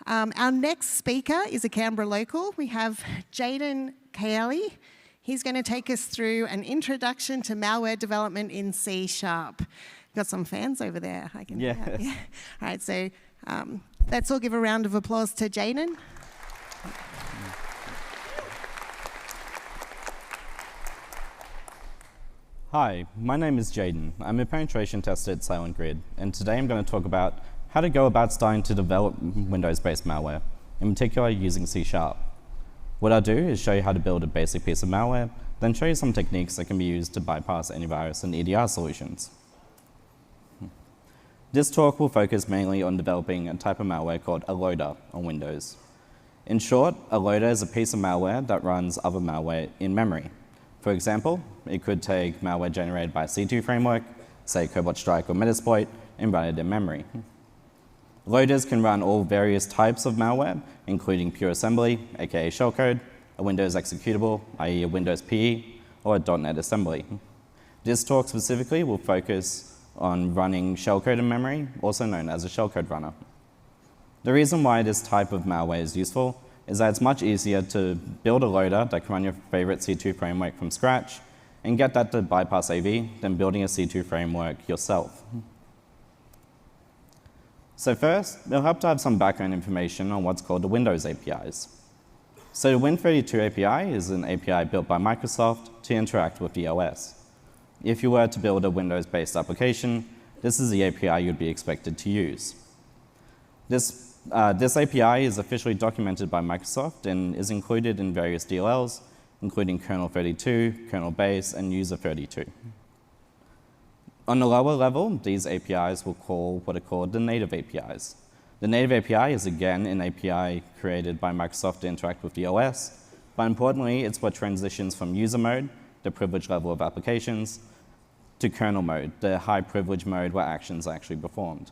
Our next speaker is a Canberra local. We have Jayden Caelli. He's going to take us through an introduction to malware development in C#. Got some fans over there. I can yeah. Yeah. All right, so let's all give a round of applause to Jayden. Hi, my name is Jayden. I'm a penetration tester at SilentGrid, and today I'm going to talk about how to go about starting to develop Windows-based malware, in particular using C#. What I'll do is show you how to build a basic piece of malware, then show you some techniques that can be used to bypass antivirus and EDR solutions. This talk will focus mainly on developing a type of malware called a loader on Windows. In short, a loader is a piece of malware that runs other malware in memory. For example, it could take malware generated by a C2 framework, say Cobalt Strike or Metasploit, and run it in memory. Loaders can run all various types of malware, including pure assembly, aka shellcode, a Windows executable, i.e. a Windows PE, or a .NET assembly. This talk specifically will focus on running shellcode in memory, also known as a shellcode runner. The reason why this type of malware is useful is that it's much easier to build a loader that can run your favorite C2 framework from scratch and get that to bypass AV than building a C2 framework yourself. So first, it'll help to have some background information on what's called the Windows APIs. So the Win32 API is an API built by Microsoft to interact with the OS. If you were to build a Windows-based application, this is the API you'd be expected to use. This API is officially documented by Microsoft and is included in various DLLs, including kernel 32, kernel base, and user 32. On the lower level, these APIs will call what are called the native APIs. The native API is again an API created by Microsoft to interact with the OS, but importantly, it's what transitions from user mode, the privilege level of applications, to kernel mode, the high privilege mode where actions are actually performed.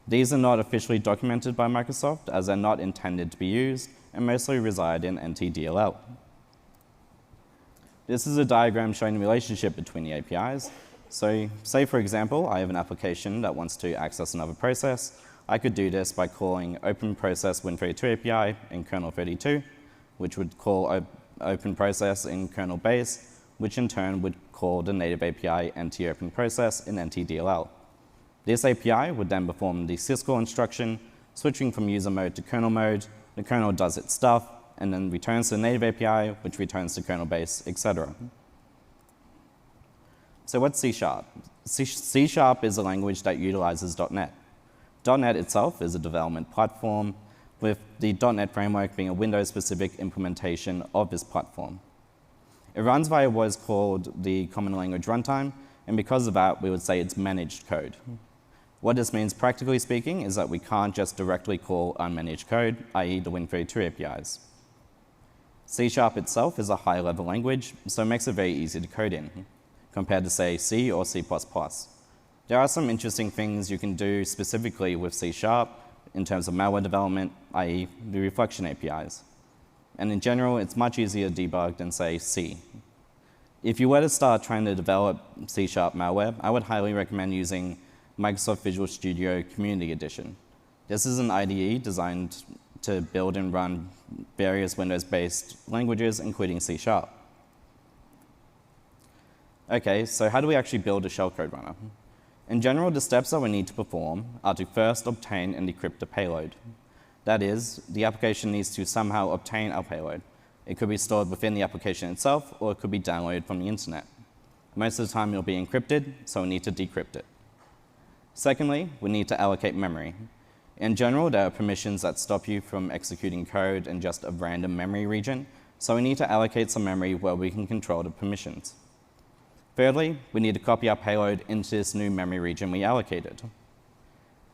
These are not officially documented by Microsoft as they're not intended to be used and mostly reside in NTDLL. This is a diagram showing the relationship between the APIs. So say, for example, I have an application that wants to access another process. I could do this by calling openProcess Win32 API in kernel 32, which would call openProcess in kernel base, which in turn would call the native API NTOpenProcess in NTDLL. This API would then perform the syscall instruction, switching from user mode to kernel mode. The kernel does its stuff, and then returns to the native API, which returns to kernel base, etc. So what's C#? C# is a language that utilizes .NET. .NET itself is a development platform, with the .NET framework being a Windows-specific implementation of this platform. It runs via what is called the Common Language Runtime, and because of that, we would say it's managed code. What this means, practically speaking, is that we can't just directly call unmanaged code, i.e. the Win32 APIs. C# itself is a high-level language, so it makes it very easy to code in, compared to, say, C or C++. There are some interesting things you can do specifically with C# in terms of malware development, i.e. the reflection APIs. And in general, it's much easier to debug than, say, C. If you were to start trying to develop C# malware, I would highly recommend using Microsoft Visual Studio Community Edition. This is an IDE designed to build and run various Windows-based languages, including C#. Okay, so how do we actually build a shellcode runner? In general, the steps that we need to perform are to first obtain and decrypt a payload. That is, the application needs to somehow obtain our payload. It could be stored within the application itself, or it could be downloaded from the internet. Most of the time, it'll be encrypted, so we need to decrypt it. Secondly, we need to allocate memory. In general, there are permissions that stop you from executing code in just a random memory region, so we need to allocate some memory where we can control the permissions. Thirdly, we need to copy our payload into this new memory region we allocated.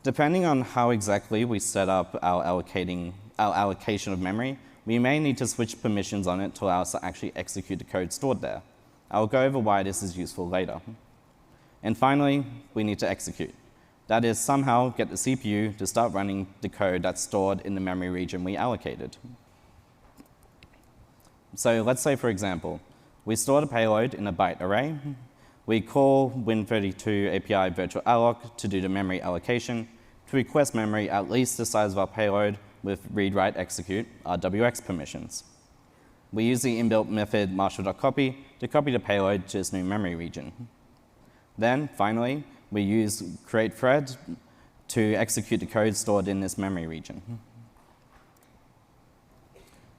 Depending on how exactly we set up our allocation of memory, we may need to switch permissions on it to allow us to actually execute the code stored there. I'll go over why this is useful later. And finally, we need to execute. That is, somehow get the CPU to start running the code that's stored in the memory region we allocated. So let's say, for example, we stored a payload in a byte array. We call Win32 API virtual alloc to do the memory allocation, to request memory at least the size of our payload, with read-write-execute RWX permissions. We use the inbuilt method marshal.copy to copy the payload to its new memory region. Then, finally, we use createThread to execute the code stored in this memory region.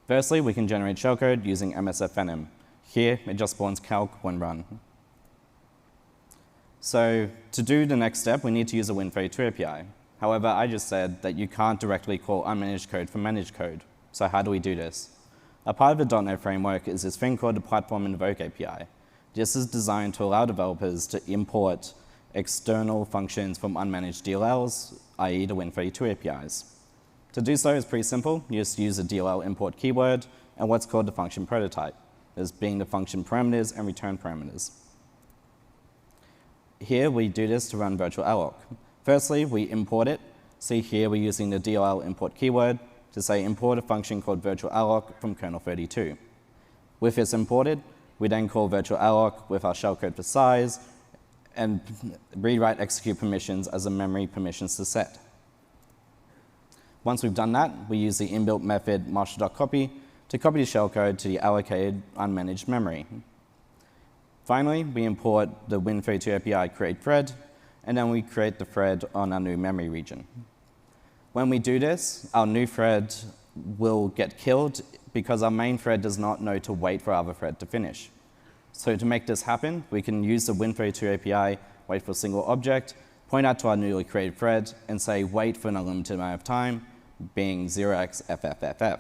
Firstly, we can generate shellcode using MSFNM. Here, it just spawns calc when run. So to do the next step, we need to use a Win32 API. However, I just said that you can't directly call unmanaged code from managed code. So how do we do this? A part of the .NET framework is this thing called the Platform Invoke API. This is designed to allow developers to import external functions from unmanaged DLLs, i.e. the Win32 APIs. To do so is pretty simple. You just use a DLL import keyword and what's called the function prototype, as being the function parameters and return parameters. Here, we do this to run virtual alloc. Firstly, we import it. See here, we're using the DLL import keyword to say import a function called virtual alloc from kernel 32. With this imported, we then call virtual alloc with our shellcode for size and read-write-execute permissions as the memory permissions to set. Once we've done that, we use the inbuilt method marshal.copy to copy the shellcode to the allocated unmanaged memory. Finally, we import the Win32 API createThread, and then we create the thread on our new memory region. When we do this, our new thread will get killed because our main thread does not know to wait for our other thread to finish. So to make this happen, we can use the Win32 API, wait for a single object, point out to our newly created thread, and say wait for an unlimited amount of time, being 0xFFFF.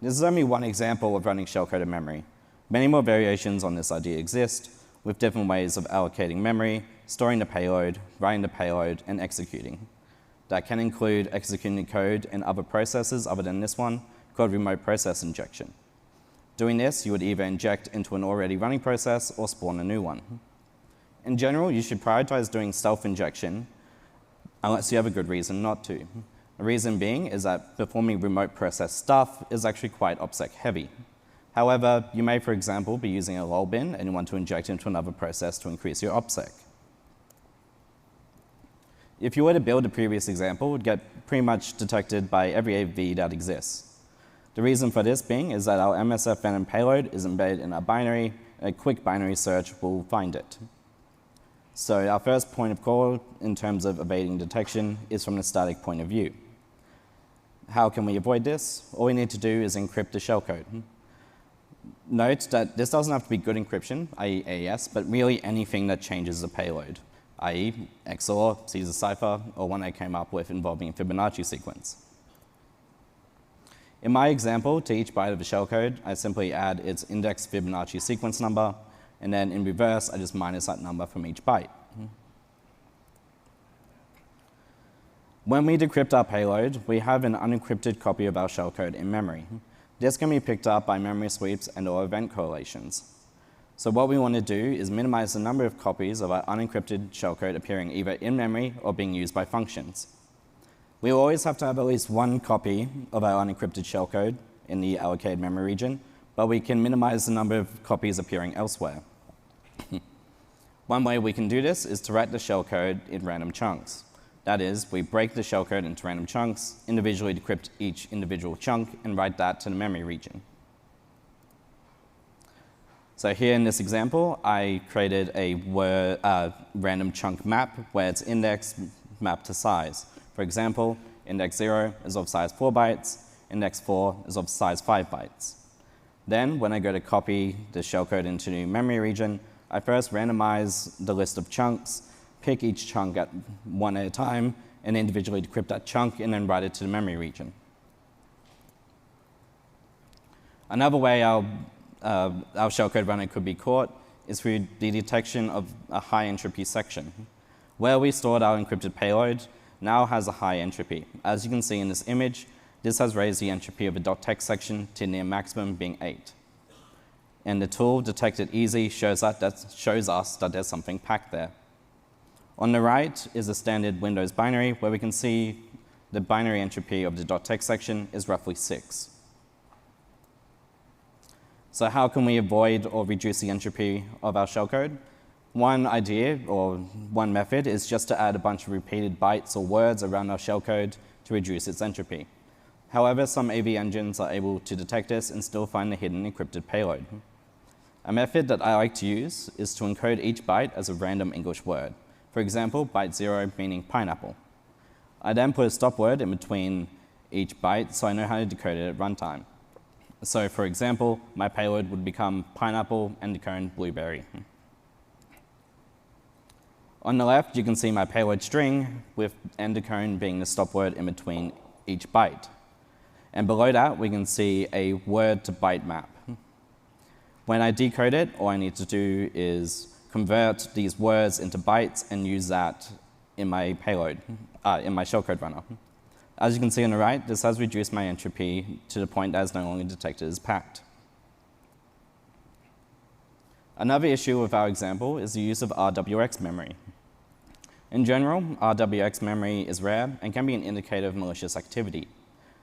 This is only one example of running shellcoded memory. Many more variations on this idea exist, with different ways of allocating memory, storing the payload, writing the payload, and executing. That can include executing code in other processes other than this one, called remote process injection. Doing this, you would either inject into an already running process or spawn a new one. In general, you should prioritize doing self-injection unless you have a good reason not to. The reason being is that performing remote process stuff is actually quite OPSEC heavy. However, you may, for example, be using a lol bin and you want to inject into another process to increase your OPSEC. If you were to build a previous example, it would get pretty much detected by every AV that exists. The reason for this being is that our MSFNM payload is embedded in a binary, and a quick binary search will find it. So our first point of call in terms of evading detection is from the static point of view. How can we avoid this? All we need to do is encrypt the shellcode. Note that this doesn't have to be good encryption, i.e. AES, but really anything that changes the payload, i.e. XOR, Caesar cipher, or one I came up with involving a Fibonacci sequence. In my example, to each byte of the shellcode, I simply add its index Fibonacci sequence number, and then in reverse, I just minus that number from each byte. When we decrypt our payload, we have an unencrypted copy of our shellcode in memory. This can be picked up by memory sweeps and/or event correlations. So what we want to do is minimize the number of copies of our unencrypted shellcode appearing either in memory or being used by functions. We will always have to have at least one copy of our unencrypted shellcode in the allocated memory region, but we can minimize the number of copies appearing elsewhere. One way we can do this is to write the shellcode in random chunks. That is, we break the shellcode into random chunks, individually decrypt each individual chunk, and write that to the memory region. So here in this example, I created a random chunk map where its index mapped to size. For example, index 0 is of size 4 bytes, index 4 is of size 5 bytes. Then, when I go to copy the shellcode into the memory region, I first randomize the list of chunks, pick each chunk at one at a time, and individually decrypt that chunk, and then write it to the memory region. Another way our shellcode runner could be caught is through the detection of a high entropy section. Where we stored our encrypted payload now has a high entropy. As you can see in this image, this has raised the entropy of a .text section to near maximum, being 8. And the tool, detected easy, shows us that there's something packed there. On the right is a standard Windows binary where we can see the binary entropy of the .text section is roughly 6. So how can we avoid or reduce the entropy of our shellcode? One idea or one method is just to add a bunch of repeated bytes or words around our shellcode to reduce its entropy. However, some AV engines are able to detect this and still find the hidden encrypted payload. A method that I like to use is to encode each byte as a random English word. For example, byte 0 meaning pineapple. I then put a stop word in between each byte so I know how to decode it at runtime. So for example, my payload would become pineapple endocone blueberry. On the left, you can see my payload string, with endocone being the stop word in between each byte. And below that, we can see a word to byte map. When I decode it, all I need to do is convert these words into bytes and use that in my payload, in my shellcode runner. As you can see on the right, this has reduced my entropy to the point that is no longer detected as packed. Another issue with our example is the use of RWX memory. In general, RWX memory is rare and can be an indicator of malicious activity.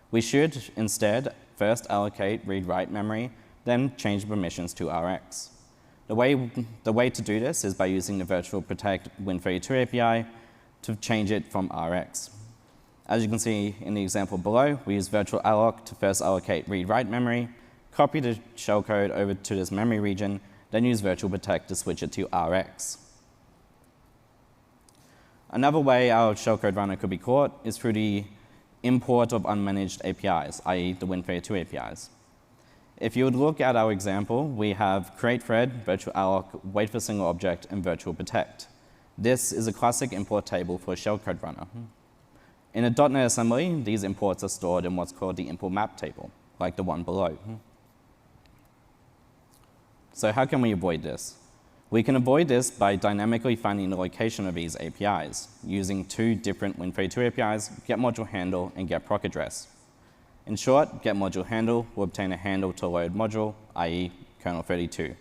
We should instead first allocate read-write memory, then change the permissions to RX. The way to do this is by using the virtual protect Win32 API to change it from RX. As you can see in the example below, we use virtual alloc to first allocate read-write memory, copy the shellcode over to this memory region, then use virtual protect to switch it to RX. Another way our shellcode runner could be caught is through the import of unmanaged APIs, i.e. the Win32 APIs. If you would look at our example, we have create thread, virtual alloc, wait for single object, and virtual protect. This is a classic import table for a shellcode runner. In a .NET assembly, these imports are stored in what's called the import map table, like the one below. So how can we avoid this? We can avoid this by dynamically finding the location of these APIs, using two different Win32 APIs, getModuleHandle and getProcAddress. In short, getModuleHandle will obtain a handle to a load module, i.e. kernel 32.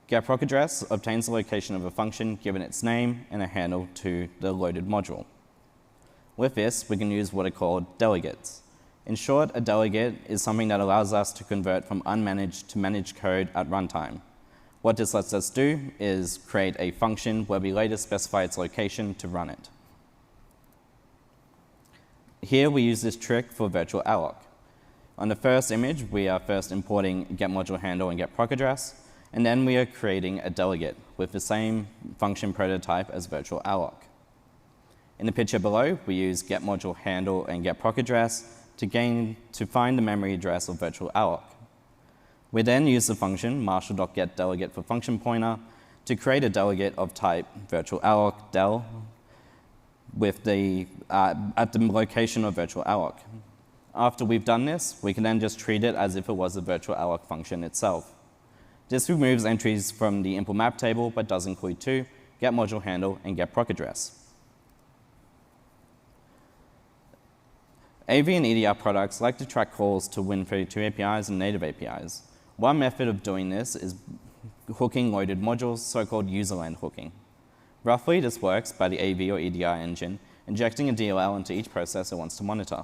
GetProcAddress obtains the location of a function given its name and a handle to the loaded module. With this, we can use what are called delegates. In short, a delegate is something that allows us to convert from unmanaged to managed code at runtime. What this lets us do is create a function where we later specify its location to run it. Here we use this trick for virtual alloc. On the first image, we are first importing getModuleHandle and getProcAddress, and then we are creating a delegate with the same function prototype as virtual alloc. In the picture below, we use getModuleHandle and getProcAddress to find the memory address of virtual alloc. We then use the function marshal.getDelegate for function pointer to create a delegate of type virtual alloc del with at the location of virtual alloc. After we've done this, we can then just treat it as if it was a virtual alloc function itself. This removes entries from the import map table, but does include two, getModuleHandle and getProcAddress. AV and EDR products like to track calls to Win32 APIs and native APIs. One method of doing this is hooking loaded modules, so-called userland hooking. Roughly, this works by the AV or EDR engine injecting a DLL into each process it wants to monitor.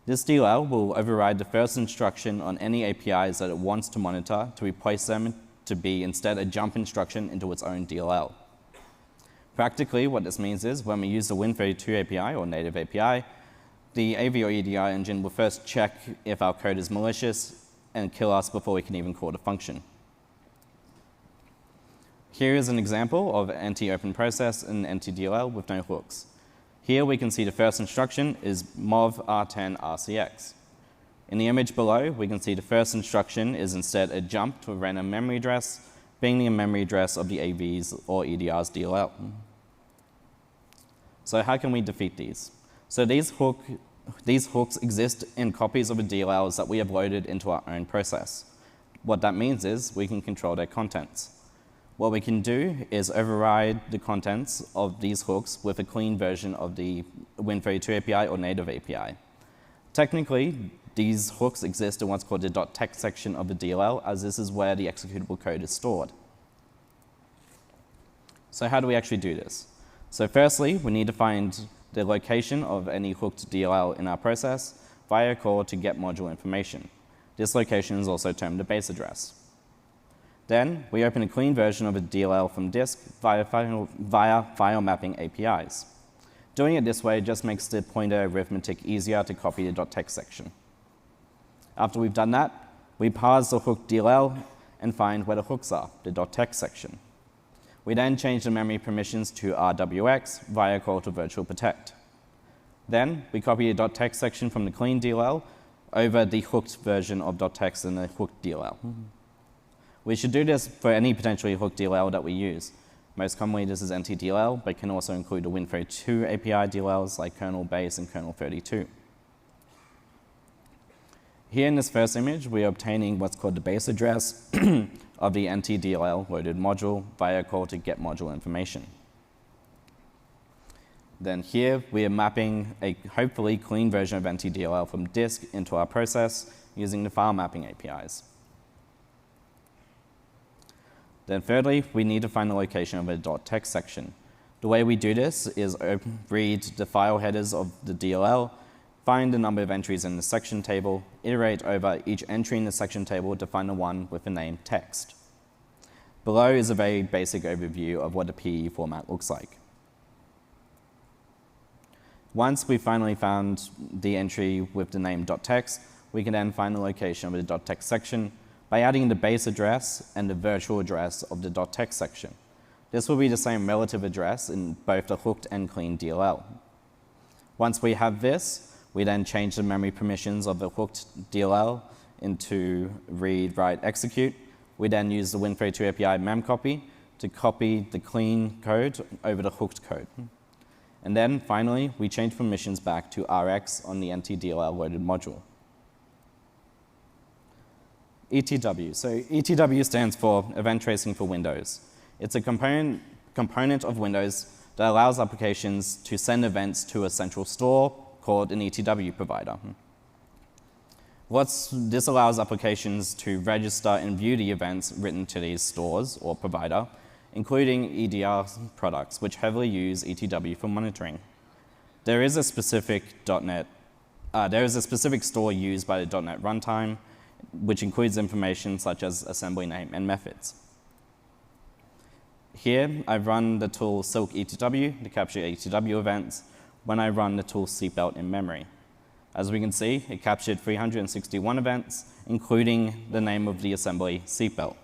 This DLL will override the first instruction on any APIs that it wants to monitor to replace them to be instead a jump instruction into its own DLL. Practically, what this means is when we use the Win32 API or native API, the AV or EDR engine will first check if our code is malicious and kill us before we can even call the function. Here is an example of anti-open process and anti-DLL with no hooks. Here we can see the first instruction is mov r10 rcx. In the image below, we can see the first instruction is instead a jump to a random memory address, being the memory address of the AV's or EDR's DLL. So how can we defeat these? So these hooks exist in copies of the DLLs that we have loaded into our own process. What that means is we can control their contents. What we can do is override the contents of these hooks with a clean version of the Win32 API or native API. Technically, these hooks exist in what's called the .text section of the DLL, as this is where the executable code is stored. So how do we actually do this? So firstly, we need to find the location of any hooked DLL in our process via a call to getModuleInformation. This location is also termed a base address. Then we open a clean version of a DLL from disk via file mapping APIs. Doing it this way just makes the pointer arithmetic easier to copy the .text section. After we've done that, we parse the hooked DLL and find where the hooks are, the .text section. We then change the memory permissions to RWX via call to virtual protect. Then we copy the .text section from the clean DLL over the hooked version of .text in the hooked DLL. We should do this for any potentially hooked DLL that we use. Most commonly, this is NTDLL, but can also include the Win32 API DLLs like kernel base and kernel 32. Here in this first image, we are obtaining what's called the base address of the NTDLL loaded module via a call to get module information. Then here, we are mapping a hopefully clean version of NTDLL from disk into our process using the file mapping APIs. Then thirdly, we need to find the location of a .text section. The way we do this is read the file headers of the DLL, find the number of entries in the section table, iterate over each entry in the section table to find the one with the name text. Below is a very basic overview of what a PE format looks like. Once we finally found the entry with the name .text, we can then find the location of the .text section by adding the base address and the virtual address of the .text section. This will be the same relative address in both the hooked and clean DLL. Once we have this, we then change the memory permissions of the hooked DLL into read, write, execute. We then use the Win32 API memcopy to copy the clean code over the hooked code. And then finally, we change permissions back to Rx on the NTDLL loaded module. ETW. So ETW stands for Event Tracing for Windows. It's a component of Windows that allows applications to send events to a central store called an ETW provider. This allows applications to register and view the events written to these stores or provider, including EDR products, which heavily use ETW for monitoring. There is a specific store used by the .NET runtime, which includes information such as assembly name and methods. Here, I've run the tool Silk ETW to capture ETW events when I run the tool Seatbelt in memory. As we can see, it captured 361 events, including the name of the assembly Seatbelt.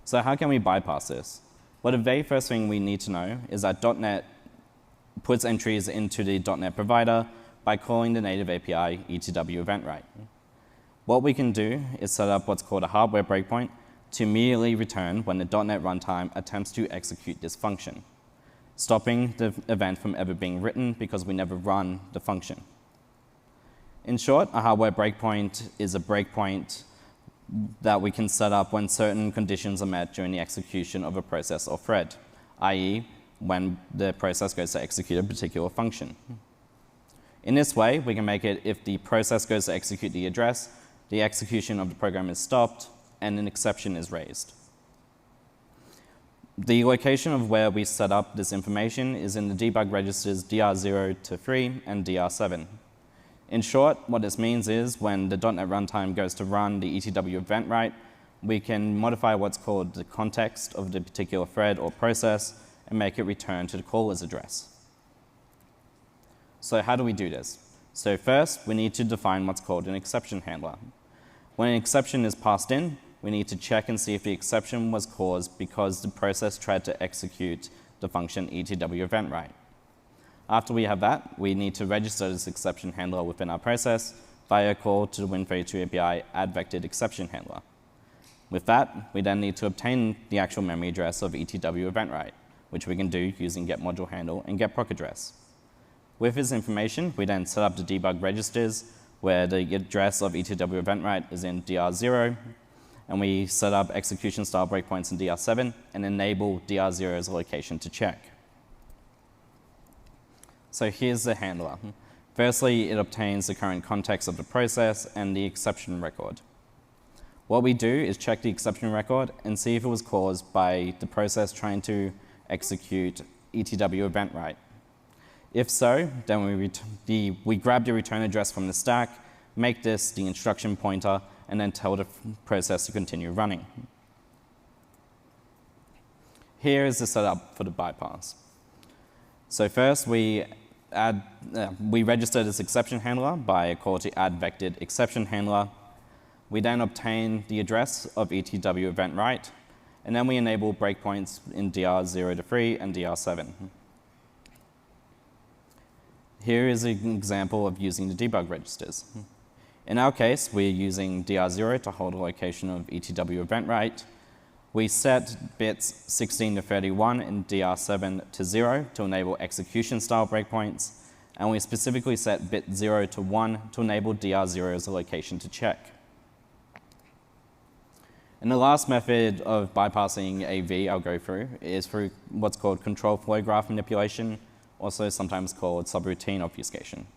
So how can we bypass this? Well, the very first thing we need to know is that .NET puts entries into the .NET provider by calling the native API ETW event write. What we can do is set up what's called a hardware breakpoint to immediately return when the .NET runtime attempts to execute this function, stopping the event from ever being written because we never run the function. In short, a hardware breakpoint is a breakpoint that we can set up when certain conditions are met during the execution of a process or thread, i.e. when the process goes to execute a particular function. In this way, we can make it if the process goes to execute the address, the execution of the program is stopped, and an exception is raised. The location of where we set up this information is in the debug registers DR0 to 3 and DR7. In short, what this means is when the .NET runtime goes to run the ETW event write, we can modify what's called the context of the particular thread or process and make it return to the caller's address. So how do we do this? So first, we need to define what's called an exception handler. When an exception is passed in, we need to check and see if the exception was caused because the process tried to execute the function ETW event write. After we have that, we need to register this exception handler within our process via a call to the Win32 API add vectored exception handler. With that, we then need to obtain the actual memory address of ETW event write, which we can do using get module handle and get proc address. With this information, we then set up the debug registers where the address of ETW event write is in DR0, and we set up execution style breakpoints in DR7 and enable DR0's location to check. So here's the handler. Firstly, it obtains the current context of the process and the exception record. What we do is check the exception record and see if it was caused by the process trying to execute ETW event write. If so, then we grab the return address from the stack, make this the instruction pointer, and then tell the process to continue running. Here is the setup for the bypass. So first, we register this exception handler by a call to add vectored exception handler. We then obtain the address of ETW event write, and then we enable breakpoints in DR0 to 3 and DR7. Here is an example of using the debug registers. In our case, we're using DR0 to hold a location of ETW event write. We set bits 16 to 31 in DR7 to 0 to enable execution style breakpoints, and we specifically set bit 0 to 1 to enable DR0 as a location to check. And the last method of bypassing AV I'll go through is through what's called control flow graph manipulation, also sometimes called subroutine obfuscation.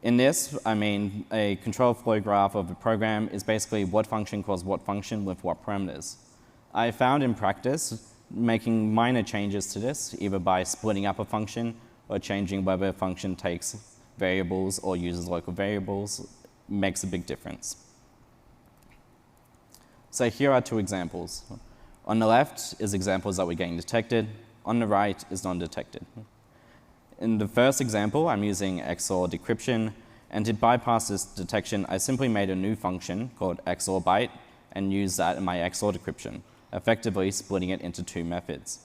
In this, I mean a control flow graph of a program is basically what function calls what function with what parameters. I found in practice making minor changes to this, either by splitting up a function or changing whether a function takes variables or uses local variables, makes a big difference. So here are two examples. On the left is examples that were getting detected. On the right is non-detected. In the first example, I'm using XOR decryption, and to bypass this detection, I simply made a new function called XOR byte and used that in my XOR decryption, effectively splitting it into two methods.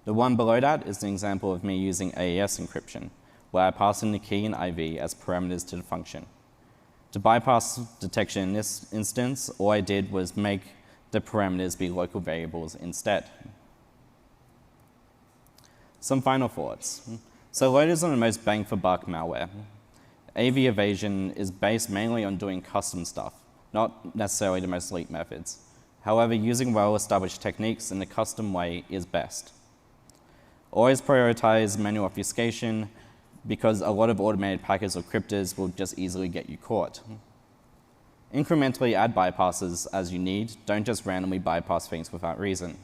The one below that is an example of me using AES encryption, where I pass in the key and IV as parameters to the function. To bypass detection in this instance, all I did was make the parameters be local variables instead. Some final thoughts. So loaders are the most bang for buck malware. AV evasion is based mainly on doing custom stuff, not necessarily the most elite methods. However, using well-established techniques in a custom way is best. Always prioritize manual obfuscation, because a lot of automated packets or cryptors will just easily get you caught. Incrementally add bypasses as you need, don't just randomly bypass things without reason.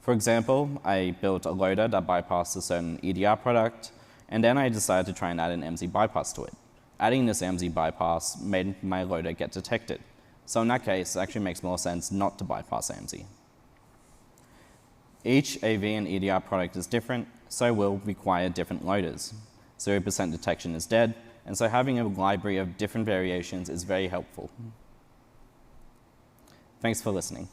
For example, I built a loader that bypassed a certain EDR product, and then I decided to try and add an MZ bypass to it. Adding this MZ bypass made my loader get detected. So in that case, it actually makes more sense not to bypass MZ. Each AV and EDR product is different, so will require different loaders. 0% detection is dead, and so having a library of different variations is very helpful. Thanks for listening.